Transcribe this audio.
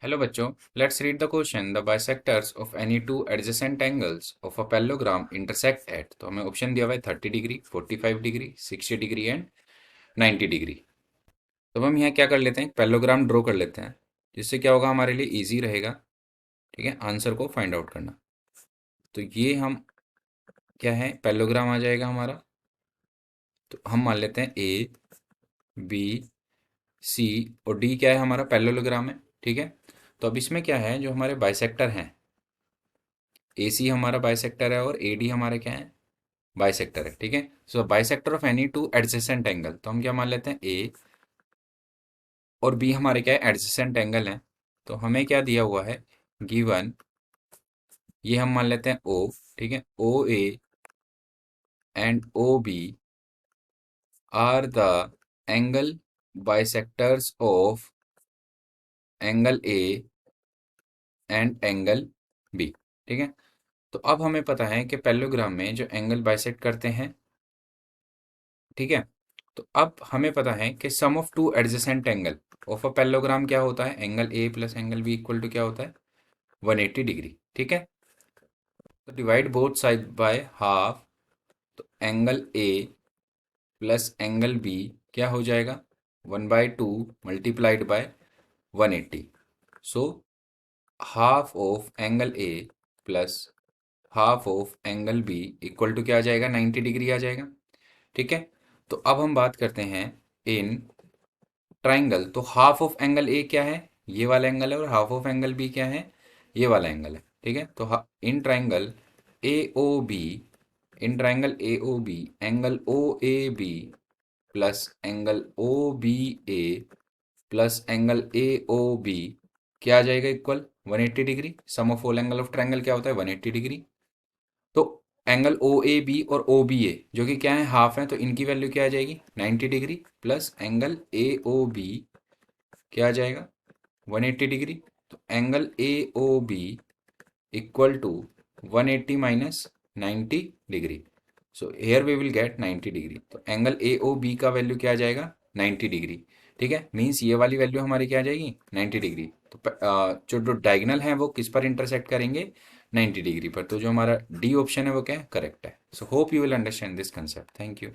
Hello बच्चों, let's read the question. The bisectors of any two adjacent angles of a parallelogram intersect at. तो हमें option दिया हुआ है 30 degree, 45 degree, 60 degree and 90 degree. तो हम यहाँ क्या कर लेते हैं, पैरेललोग्राम ड्रॉ कर लेते हैं, जिससे क्या होगा, हमारे लिए इजी रहेगा, ठीक है, आंसर को फाइंड आउट करना। तो ये हम क्या है, पैरेललोग्राम आ जाएगा हमारा। तो हम मान लेते हैं ए, बी, सी और डी क्या है, हमारा पैरेललोग्राम है, ठीक है। तो अब इसमें क्या है, जो हमारे बाइसेक्टर हैं, ए सी हमारा बाइसेक्टर है और ए डी हमारे क्या है, बाइसेक्टर है, ठीक है। So bisector of any two adjacent angle, तो हम क्या मान लेते हैं, ए और बी हमारे क्या है, एडजेसेंट एंगल हैं। तो हमें क्या दिया हुआ है, गिवन, ये हम मान लेते हैं ओ, ठीक है। O A and O B are the angle bisectors of angle A and angle B, ठीक है। तो अब हमें पता है कि पैरेललोग्राम में जो एंगल बाइसेक्ट करते हैं, ठीक है। तो अब हमें पता है कि sum of two adjacent angle of a parallelogram क्या होता है, angle A plus angle B equal to क्या होता है, 180 डिग्री, ठीक है। तो divide both side by half. तो angle A plus angle B क्या हो जाएगा, 1/2 multiplied by 180। So half of angle A plus half of angle B equal to क्या आ जाएगा, 90 डिग्री आ जाएगा, ठीक है। तो अब हम बात करते हैं इन ट्राइंगल। तो हाफ ऑफ एंगल ए क्या है, ये वाला एंगल है, और हाफ ऑफ एंगल बी क्या है, ये वाला एंगल है, ठीक है। तो in triangle A O B, in triangle A O B angle O A B plus angle O B A plus angle A O B क्या आ जाएगा, equal 180 degree. Sum of all angle of triangle क्या होता है, 180 degree. तो angle O A B और ओ B ए जो कि क्या है, हाफ है, तो इनकी वैल्यू क्या आ जाएगी, 90 degree, plus angle A O B क्या आ जाएगा, 180 डिग्री। तो angle A O B equal to 180 minus 90 degree. So here we will get 90 degree. तो एंगल ए ओ बी का वैल्यू क्या आ जाएगा, 90 डिग्री, ठीक है। मीन्स ये वाली वैल्यू हमारी क्या आ जाएगी, 90 डिग्री। तो जो डायगनल है वो किस पर इंटरसेक्ट करेंगे, 90 डिग्री पर। तो जो हमारा डी ऑप्शन है वो क्या है, करेक्ट है। So hope you will understand this concept. Thank you.